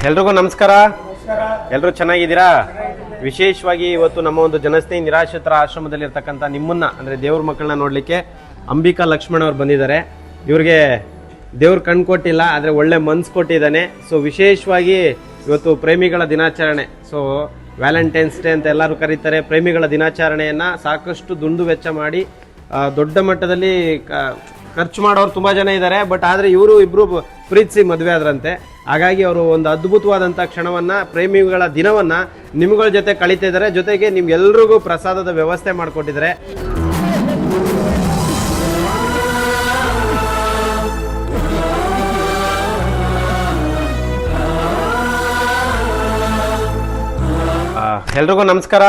ಎಲ್ರಿಗೂ ನಮಸ್ಕಾರ. ಎಲ್ಲರೂ ಚೆನ್ನಾಗಿದ್ದೀರಾ? ವಿಶೇಷವಾಗಿ ಇವತ್ತು ನಮ್ಮ ಒಂದು ಜನಸ್ನೇಹಿ ನಿರಾಶ್ರಿತರ ಆಶ್ರಮದಲ್ಲಿರ್ತಕ್ಕಂಥ ನಿಮ್ಮನ್ನ ಅಂದರೆ ದೇವ್ರ ಮಕ್ಕಳನ್ನ ನೋಡಲಿಕ್ಕೆ ಅಂಬಿಕಾ ಲಕ್ಷ್ಮಣ್ ಅವ್ರು ಬಂದಿದ್ದಾರೆ. ಇವ್ರಿಗೆ ದೇವ್ರ ಕಣ್ಣು ಕೊಟ್ಟಿಲ್ಲ, ಆದರೆ ಒಳ್ಳೆ ಮನ್ಸು ಕೊಟ್ಟಿದ್ದಾನೆ. ಸೊ ವಿಶೇಷವಾಗಿ ಇವತ್ತು ಪ್ರೇಮಿಗಳ ದಿನಾಚರಣೆ. ಸೊ ವ್ಯಾಲೆಂಟೈನ್ಸ್ ಡೇ ಅಂತ ಎಲ್ಲರೂ ಕರೀತಾರೆ. ಪ್ರೇಮಿಗಳ ದಿನಾಚರಣೆಯನ್ನು ಸಾಕಷ್ಟು ದುಂಡು ವೆಚ್ಚ ಮಾಡಿ ದೊಡ್ಡ ಮಟ್ಟದಲ್ಲಿ ಖರ್ಚು ಮಾಡೋರು ತುಂಬ ಜನ ಇದ್ದಾರೆ. ಬಟ್ ಆದರೆ ಇವರು ಇಬ್ಬರು ಪ್ರೀತಿಸಿ ಮದುವೆ ಆದ್ರಂತೆ. ಹಾಗಾಗಿ ಅವರು ಒಂದು ಅದ್ಭುತವಾದಂಥ ಕ್ಷಣವನ್ನು, ಪ್ರೇಮಿಗಳ ದಿನವನ್ನು ನಿಮ್ಗಳ ಜೊತೆ ಕಳೀತಾ ಇದ್ದಾರೆ. ಜೊತೆಗೆ ನಿಮ್ಗೆಲ್ರಿಗೂ ಪ್ರಸಾದದ ವ್ಯವಸ್ಥೆ ಮಾಡಿಕೊಟ್ಟಿದ್ದಾರೆ. ಎಲ್ರಿಗೂ ನಮಸ್ಕಾರ.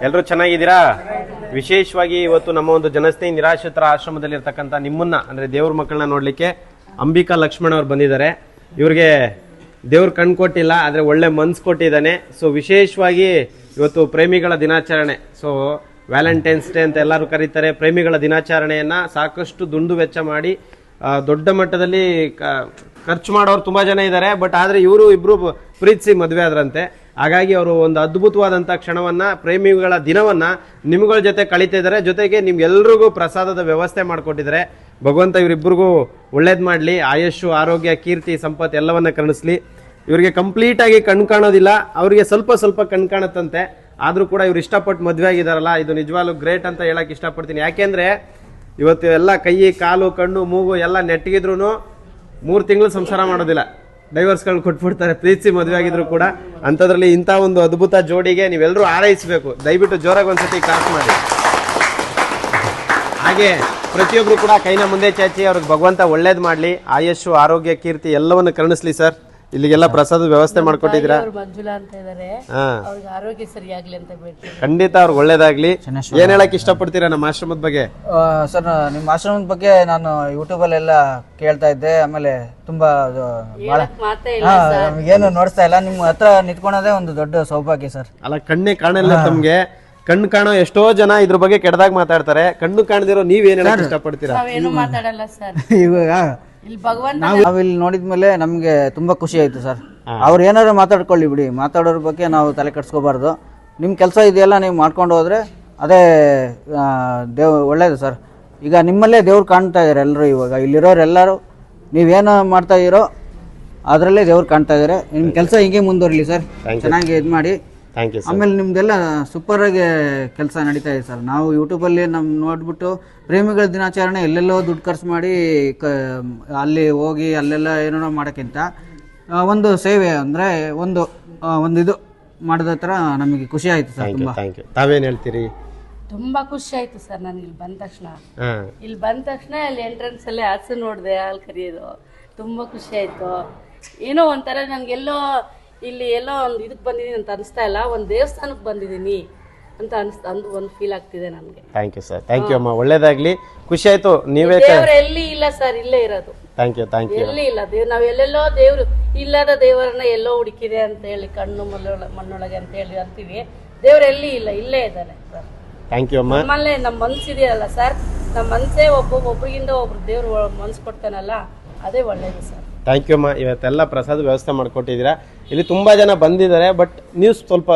ಎಲ್ಲರೂ ಚೆನ್ನಾಗಿದ್ದೀರಾ? ವಿಶೇಷವಾಗಿ ಇವತ್ತು ನಮ್ಮ ಒಂದು ಜನಸ್ನೇಹಿ ನಿರಾಶ್ರಿತರ ಆಶ್ರಮದಲ್ಲಿರ್ತಕ್ಕಂಥ ನಿಮ್ಮನ್ನ ಅಂದರೆ ದೇವ್ರ ಮಕ್ಕಳನ್ನ ನೋಡಲಿಕ್ಕೆ ಅಂಬಿಕಾ ಲಕ್ಷ್ಮಣ್ ಅವ್ರು ಬಂದಿದ್ದಾರೆ. ಇವ್ರಿಗೆ ದೇವ್ರ ಕಣ್ಣು ಕೊಟ್ಟಿಲ್ಲ, ಆದರೆ ಒಳ್ಳೆ ಮನ್ಸು ಕೊಟ್ಟಿದ್ದಾನೆ. ಸೊ ವಿಶೇಷವಾಗಿ ಇವತ್ತು ಪ್ರೇಮಿಗಳ ದಿನಾಚರಣೆ. ಸೊ ವ್ಯಾಲೆಂಟೈನ್ಸ್ ಡೇ ಅಂತ ಎಲ್ಲರೂ ಕರೀತಾರೆ. ಪ್ರೇಮಿಗಳ ದಿನಾಚರಣೆಯನ್ನು ಸಾಕಷ್ಟು ದುಂಡು ವೆಚ್ಚ ಮಾಡಿ ದೊಡ್ಡ ಮಟ್ಟದಲ್ಲಿ ಖರ್ಚು ಮಾಡೋರು ತುಂಬ ಜನ ಇದ್ದಾರೆ. ಬಟ್ ಆದರೆ ಇವರು ಇಬ್ಬರು ಪ್ರೀತಿಸಿ ಮದುವೆ ಆದ್ರಂತೆ. ಹಾಗಾಗಿ ಅವರು ಒಂದು ಅದ್ಭುತವಾದಂಥ ಕ್ಷಣವನ್ನು, ಪ್ರೇಮಿಗಳ ದಿನವನ್ನು ನಿಮ್ಗಳ ಜೊತೆ ಕಳೀತಾ ಇದ್ದಾರೆ. ಜೊತೆಗೆ ನಿಮ್ಗೆಲ್ರಿಗೂ ಪ್ರಸಾದದ ವ್ಯವಸ್ಥೆ ಮಾಡಿಕೊಟ್ಟಿದ್ದಾರೆ. ಭಗವಂತ ಇವರಿಬ್ಬರಿಗೂ ಒಳ್ಳೇದು ಮಾಡಲಿ. ಆಯುಷು, ಆರೋಗ್ಯ, ಕೀರ್ತಿ, ಸಂಪತ್ತು ಎಲ್ಲವನ್ನ ಕರುಣಿಸ್ಲಿ. ಇವರಿಗೆ ಕಂಪ್ಲೀಟಾಗಿ ಕಣ್ಣು ಕಾಣೋದಿಲ್ಲ, ಅವರಿಗೆ ಸ್ವಲ್ಪ ಸ್ವಲ್ಪ ಕಣ್ಣು ಕಾಣುತ್ತಂತೆ. ಆದರೂ ಕೂಡ ಇವ್ರು ಇಷ್ಟಪಟ್ಟು ಮದುವೆ ಆಗಿದಾರಲ್ಲ, ಇದು ನಿಜವಾಗ್ಲೂ ಗ್ರೇಟ್ ಅಂತ ಹೇಳಕ್ಕೆ ಇಷ್ಟಪಡ್ತೀನಿ. ಯಾಕೆಂದರೆ ಇವತ್ತು ಎಲ್ಲ ಕೈ, ಕಾಲು, ಕಣ್ಣು, ಮೂಗು ಎಲ್ಲ ನೆಟ್ಟಿಗಿದ್ರು 3 ತಿಂಗಳು ಸಂಸಾರ ಮಾಡೋದಿಲ್ಲ, ಡೈವರ್ಸ್ಗಳು ಕೊಟ್ಬಿಡ್ತಾರೆ ಪ್ರೀತಿಸಿ ಮದುವೆ ಆಗಿದ್ರು ಕೂಡ. ಅಂಥದ್ರಲ್ಲಿ ಇಂಥ ಒಂದು ಅದ್ಭುತ ಜೋಡಿಗೆ ನೀವೆಲ್ಲರೂ ಆರೈಸಬೇಕು. ದಯವಿಟ್ಟು ಜೋರಾಗಿ ಒಂದ್ಸತಿ ಕ್ಲಾಸ್ ಮಾಡಿ. ಹಾಗೆ ಪ್ರತಿಯೊಬ್ಬರು ಕೂಡ ಕೈನ ಮುಂದೆ ಚಾಚಿ ಅವ್ರಿಗೆ ಭಗವಂತ ಒಳ್ಳೇದು ಮಾಡಲಿ. ಆಯುಷು, ಆರೋಗ್ಯ, ಕೀರ್ತಿ ಎಲ್ಲವನ್ನು ಕರುಣಿಸ್ಲಿ. ಸರ್, ಇಲ್ಲಿಗೆಲ್ಲ ಪ್ರಸಾದದ ವ್ಯವಸ್ಥೆ ಮಾಡ್ಕೊಟ್ಟಿದ್ದೀರಾ? ಮಂಜುಳಾ ಅಂತ ಇದ್ದಾರೆ, ಅವ್ರಿಗೆ ಆರೋಗ್ಯ ಸರಿಯಾಗ್ಲಿ ಅಂತ ಬೇಡ್ತೀನಿ. ಖಂಡಿತ ಅವ್ರಿಗೆ ಒಳ್ಳೇದಾಗ್ಲಿ. ಏನ್ ಹೇಳಕ್ ಇಷ್ಟಪಡ್ತೀರಾ ನಮ್ಮ ಆಶ್ರಮದ ಬಗ್ಗೆ? ಸರ್, ನಿಮ್ಮ ಆಶ್ರಮದ ಬಗ್ಗೆ ನಾನು ಯೂಟ್ಯೂಬಲ್ಲೆಲ್ಲ ಕೇಳ್ತಾ ಇದ್ದೆ. ಆಮೇಲೆ ತುಂಬಾ ನಮ್ಗೇನು ನೋಡಿಸ್ತಾ ಇಲ್ಲ. ನಿಮ್ಮ ಹತ್ರ ನಿಂತ್ಕೊಳೋದೇ ಒಂದು ದೊಡ್ಡ ಸೌಭಾಗ್ಯ ಸರ್. ಅಲ್ಲ, ಕಣ್ಣೇ ಕಾಣಲ್ಲ ತಮ್ಗೆ. ಕಣ್ಣು ಕಾಣೋ ಎಷ್ಟೋ ಜನ ಇದ್ರ ಬಗ್ಗೆ ಕೆಟ್ಟದಾಗ ಮಾತಾಡ್ತಾರೆ. ಕಣ್ಣು ಕಾಣದಿರೋ ನೀವೇನ್ ಹೇಳಕ್ ಇಷ್ಟಪಡ್ತೀರಾ? ನಾವೇನು ಮಾತಾಡಲ್ಲ ಸರ್. ಇವಾಗ ನಾವಿಲ್ಲಿ ನೋಡಿದ್ಮೇಲೆ ನಮ್ಗೆ ತುಂಬಾ ಖುಷಿ ಆಯ್ತು ಸರ್. ಅವ್ರು ಏನಾದ್ರು ಮಾತಾಡ್ಕೊಳ್ಳಿ ಬಿಡಿ, ಮಾತಾಡೋರ ಬಗ್ಗೆ ನಾವು ತಲೆ ಕೆಡ್ಸ್ಕೋಬಾರ್ದು. ನಿಮ್ ಕೆಲಸ ಇದೆಯಲ್ಲ, ನೀವು ಮಾಡ್ಕೊಂಡು ಹೋದ್ರೆ ಅದೇ ಒಳ್ಳೇದು ಸರ್. ಈಗ ನಿಮ್ಮಲ್ಲೇ ದೇವ್ರು ಕಾಣ್ತಾ ಇದಾರೆ ಎಲ್ಲರೂ. ಇವಾಗ ಇಲ್ಲಿರೋರೆಲ್ಲರೂ ನೀವೇನು ಮಾಡ್ತಾ ಇದೀರೋ ಅದರಲ್ಲೇ ದೇವ್ರು ಕಾಣ್ತಾ ಇದಾರೆ. ನಿಮ್ ಕೆಲಸ ಹಿಂಗೆ ಮುಂದುವರಿಲಿ ಸರ್. ಚೆನ್ನಾಗಿ ಇದು ಮಾಡಿ. ಆಮೇಲೆ ನಿಮ್ದೆಲ್ಲ ಸೂಪರ್ ಆಗಿ ಕೆಲಸ ನಡೀತಾ ಇದೆ ಸರ್. ನಾವು ಯೂಟ್ಯೂಬಲ್ಲಿ ನೋಡ್ಬಿಟ್ಟು ಪ್ರೇಮಿಗಳ ದಿನಾಚರಣೆ ಎಲ್ಲೆಲ್ಲೋ ದುಡ್ಡು ಖರ್ಚು ಮಾಡಿ ಅಲ್ಲಿ ಹೋಗಿ ಅಲ್ಲೆಲ್ಲ ಏನೋ ಮಾಡೋಕ್ಕಿಂತ ಒಂದು ಸೇವೆ ಅಂದರೆ ಒಂದು ಇದು ಮಾಡಿದ ಥರ ನಮಗೆ ಖುಷಿ ಆಯ್ತು ಸರ್. ತುಂಬ ತಾವೇನು ಹೇಳ್ತೀರಿ? ತುಂಬಾ ಖುಷಿ ಆಯ್ತು ಸರ್. ನಾನು ಇಲ್ಲಿ ಬಂದ ತಕ್ಷಣ ಅಲ್ಲಿ ಎಂಟ್ರೆನ್ಸ್ ಅಲ್ಲಿ ಹಸು ನೋಡಿದೆ, ಹಾಲು ಕರಿಯೋದು. ತುಂಬಾ ಖುಷಿ ಆಯ್ತು. ಏನೋ ಒಂಥರ ನನ್ಗೆಲ್ಲೋ ಇಲ್ಲಿ ಎಲ್ಲೋ ಒಂದು ಇದಕ್ಕೆ ಬಂದಿದ್ದೀನಿ ಅಂತ ಅನಿಸ್ತಾ ಇಲ್ಲ, ಒಂದು ದೇವಸ್ಥಾನಕ್ಕೆ ಬಂದಿದ್ದೀನಿ ಅಂತ ಅಂದು ಒಂದು ಫೀಲ್ ಆಗ್ತಿದೆ ನನಗೆ. Thank you sir. Thank you ಅಮ್ಮ, ಒಳ್ಳೇದಾಗ್ಲಿ. ಖುಷಿ ಆಯ್ತು. ನೀವೇ ದೇವ್ರು ಎಲ್ಲಿ ಇಲ್ಲ ಸರ್, ಇಲ್ಲೇ ಇರೋದು. Thank you. ಎಲ್ಲಿ ಇಲ್ಲ ದೇವ್ರು. ನಾವ್ ಎಲ್ಲೆಲ್ಲೋ ದೇವ್ರು ಇಲ್ಲದ ದೇವರನ್ನ ಎಲ್ಲೋ ಹುಡುಕಿದೆ ಅಂತ ಹೇಳಿ, ಕಣ್ಣು ಮಣ್ಣೊಳಗೆ ಅಂತ ಹೇಳಿ ಅಂತೀವಿ. ದೇವ್ರು ಎಲ್ಲಿ ಇಲ್ಲ, ಇಲ್ಲೇ ಇದ್ದಾನೆ ಸರ್. ಥ್ಯಾಂಕ್ ಯು ಅಮ್ಮ. ನಮ್ಮಲ್ಲೇ ನಮ್ಮ ಮನ್ಸಿದೆಯಲ್ಲ ಸರ್, ನಮ್ಮ ಮನ್ಸೇ ಒಬ್ಬೊಬ್ರಿಗಿಂತ ಒಬ್ರು ದೇವ್ರು ಮನ್ಸು ಕೊಡ್ತಾನಲ್ಲ, ಅದೇ ಒಳ್ಳೇದು ಸರ್. ಥ್ಯಾಂಕ್ ಯು ಅಮ್ಮ. ಇವತ್ತೆಲ್ಲ ಪ್ರಸಾದ ವ್ಯವಸ್ಥೆ ಮಾಡಿಕೊಟ್ಟಿದ್ದೀರಾ. ಇಲ್ಲಿ ತುಂಬ ಜನ ಬಂದಿದ್ದಾರೆ. ಬಟ್ ನೀವು ಸ್ವಲ್ಪ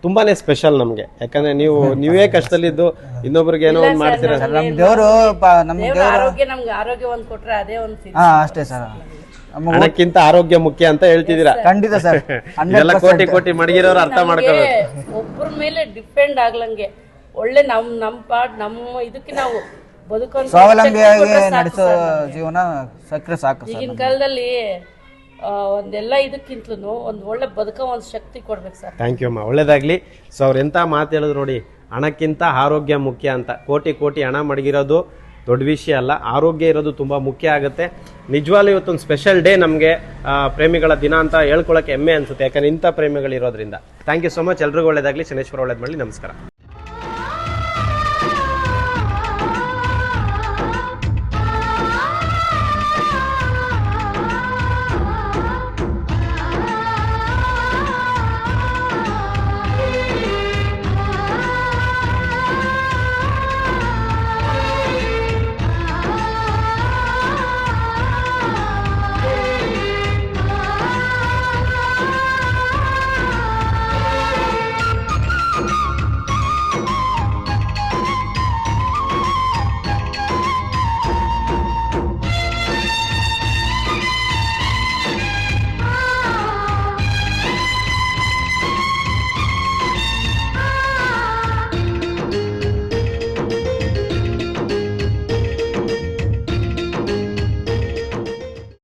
ತುಂಬಾನೇ ಸ್ಪೆಷಲ್ ನಮಗೆ. ಯಾಕಂದ್ರೆ ನೀವೇ ಕಷ್ಟದಲ್ಲಿದ್ದು ಇನ್ನೊಬ್ರಿಗೆ ಏನೋ ಒಂದು ಮಾಡ್ತೀರಾ. ನಮ್ಮ ದೇವರು ನಮ್ಗೆ ಆರೋಗ್ಯ ಒಂದು ಕೊಟ್ರೆ ಅದೇ ಒಂದು ಅಷ್ಟೇ ಸರ್. ಹಣಕ್ಕಿಂತ ಆರೋಗ್ಯ ಮುಖ್ಯ ಅಂತ ಹೇಳ್ತಿದ್ದೀರಾ. ಖಂಡಿತ ಸರ್. ಎಲ್ಲ ಕೋಟಿ ಮಡಗಿರೋರು ಅರ್ಥ ಮಾಡ್ಕೋಬೇಕು. ಒಬ್ಬರ ಮೇಲೆ ಡಿಪೆಂಡ್ ಆಗ್ಲಂಗೆ ಒಳ್ಳೆ ನಮ್ಮ ಇದಕ್ಕೆ ನಾವು ಸ್ವಾವಲಂಬಿಯಾಗಿ ನಡೆಸೋ ಜೀವನ ಸಕ್ರೆ ಸಾಕು. ಈಗಿನ ಕಾಲದಲ್ಲಿ ಒಂದೆಲ್ಲ ಇದಕ್ಕಿಂತಲೂ ಒಂದು ಒಳ್ಳೆ ಬದುಕೋ ಒಂದು ಶಕ್ತಿ ಕೊಡ್ಬೇಕು ಸರ್. ಥ್ಯಾಂಕ್ ಯು ಅಮ್ಮ, ಒಳ್ಳೇದಾಗ್ಲಿ. ಸೊ ಅವ್ರು ಎಂತ ಮಾತು ಹೇಳಿದ್ರು ನೋಡಿ, ಹಣಕ್ಕಿಂತ ಆರೋಗ್ಯ ಮುಖ್ಯ ಅಂತ. ಕೋಟಿ ಹಣ ಮಡಗಿರೋದು ದೊಡ್ಡ ವಿಷಯ ಅಲ್ಲ, ಆರೋಗ್ಯ ಇರೋದು ತುಂಬ ಮುಖ್ಯ ಆಗುತ್ತೆ. ನಿಜವಾಗ್ಲೂ ಇವತ್ತೊಂದು ಸ್ಪೆಷಲ್ ಡೇ ನಮಗೆ, ಪ್ರೇಮಿಗಳ ದಿನ ಅಂತ ಹೇಳ್ಕೊಳಕ್ಕೆ ಹೆಮ್ಮೆ ಅನ್ಸುತ್ತೆ. ಯಾಕಂದ್ರೆ ಇಂಥ ಪ್ರೇಮಿಗಳಿರೋದ್ರಿಂದ. Thank you so much. ಎಲ್ರಿಗೂ ಒಳ್ಳೇದಾಗ್ಲಿ. ಶನೇಶ್ವರ ಒಳ್ಳೇದು ಮಾಡಲಿ. ನಮಸ್ಕಾರ.